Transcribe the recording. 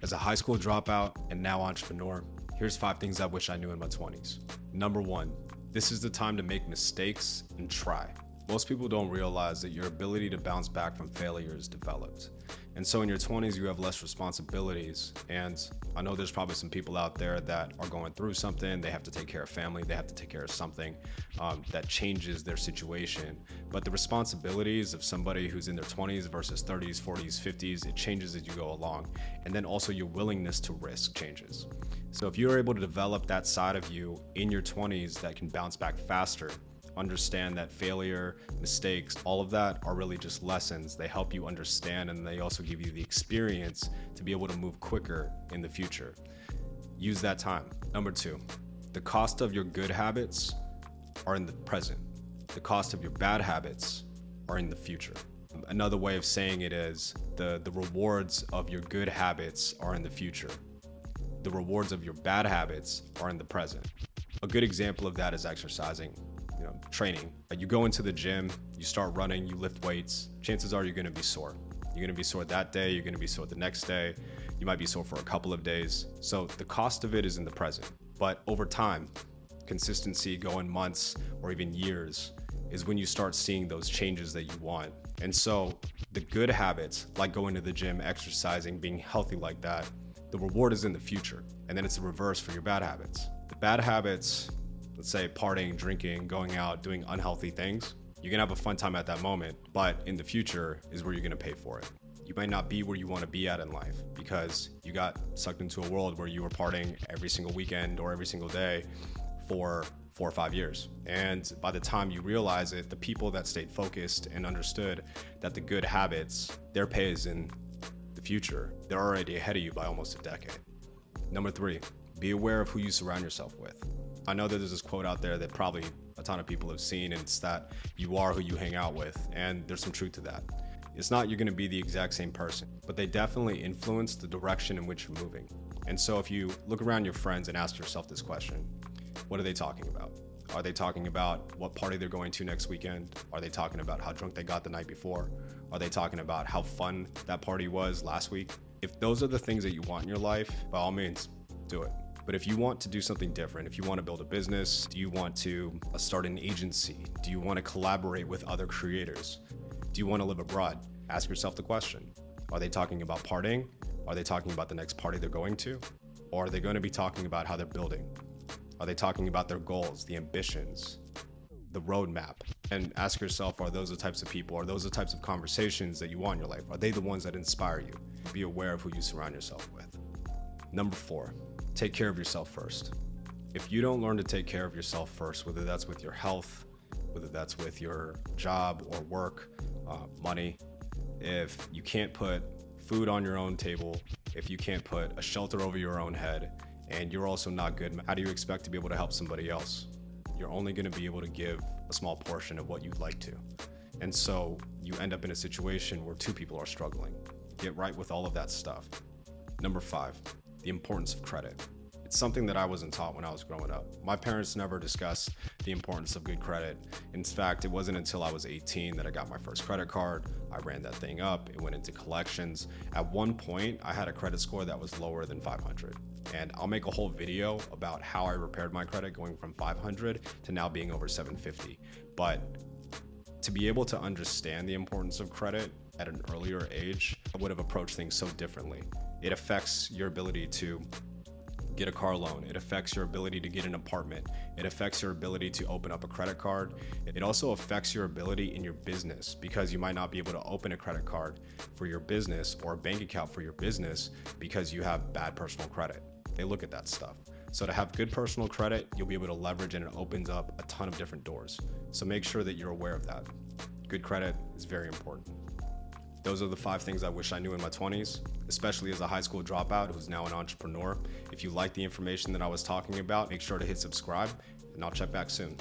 As a high school dropout and now entrepreneur, here's 5 things I wish I knew in my 20s. Number 1, this is the time to make mistakes and try. Most people don't realize that your ability to bounce back from failure is developed. And so in your 20s, you have less responsibilities. And I know there's probably some people out there that are going through something. They have to take care of family. They have to take care of something that changes their situation. But the responsibilities of somebody who's in their 20s versus 30s, 40s, 50s, it changes as you go along. And then also your willingness to risk changes. So if you're able to develop that side of you in your 20s that can bounce back faster, understand that failure, mistakes, all of that are really just lessons. They help you understand, and they also give you the experience to be able to move quicker in the future. Use that time. Number 2, the cost of your good habits are in the present. The cost of your bad habits are in the future. Another way of saying it is the rewards of your good habits are in the future. The rewards of your bad habits are in the present. A good example of that is exercising. Training. You go into the gym, you start running, you lift weights, chances are you're going to be sore. You're going to be sore that day, you're going to be sore the next day, you might be sore for a couple of days. So the cost of it is in the present. But over time, consistency, going months or even years, is when you start seeing those changes that you want. And so the good habits, like going to the gym, exercising, being healthy like that, the reward is in the future. And then it's the reverse for your bad habits. The bad habits, let's say partying, drinking, going out, doing unhealthy things, you're gonna have a fun time at that moment, but in the future is where you're gonna pay for it. You might not be where you wanna be at in life because you got sucked into a world where you were partying every single weekend or every single day for 4 or 5 years. And by the time you realize it, the people that stayed focused and understood that the good habits, their pay is in the future, they're already ahead of you by almost a decade. Number 3, be aware of who you surround yourself with. I know that there's this quote out there that probably a ton of people have seen, and it's that you are who you hang out with. And there's some truth to that. It's not you're going to be the exact same person, but they definitely influence the direction in which you're moving. And so if you look around your friends and ask yourself this question, what are they talking about? Are they talking about what party they're going to next weekend? Are they talking about how drunk they got the night before? Are they talking about how fun that party was last week? If those are the things that you want in your life, by all means, do it. But if you want to do something different, if you want to build a business, do you want to start an agency? Do you want to collaborate with other creators? Do you want to live abroad? Ask yourself the question. Are they talking about partying? Are they talking about the next party they're going to? Or are they going to be talking about how they're building? Are they talking about their goals, the ambitions, the roadmap? And ask yourself, are those the types of people, are those the types of conversations that you want in your life? Are they the ones that inspire you? Be aware of who you surround yourself with. Number 4. Take care of yourself first. If you don't learn to take care of yourself first, whether that's with your health, whether that's with your job or work, money, if you can't put food on your own table, if you can't put a shelter over your own head, and you're also not good, how do you expect to be able to help somebody else? You're only going to be able to give a small portion of what you'd like to. And so you end up in a situation where 2 people are struggling. Get right with all of that stuff. Number 5. The importance of credit. It's something that I wasn't taught when I was growing up. My parents never discussed the importance of good credit. In fact, it wasn't until I was 18 that I got my first credit card. I ran that thing up. It went into collections. At one point, I had a credit score that was lower than 500. And I'll make a whole video about how I repaired my credit going from 500 to now being over 750. But to be able to understand the importance of credit at an earlier age, I would have approached things so differently. It affects your ability to get a car loan. It affects your ability to get an apartment. It affects your ability to open up a credit card. It also affects your ability in your business because you might not be able to open a credit card for your business or a bank account for your business because you have bad personal credit. They look at that stuff. So to have good personal credit, you'll be able to leverage and it opens up a ton of different doors. So make sure that you're aware of that. Good credit is very important. Those are the 5 things I wish I knew in my 20s, especially as a high school dropout who's now an entrepreneur. If you like the information that I was talking about, make sure to hit subscribe, and I'll check back soon.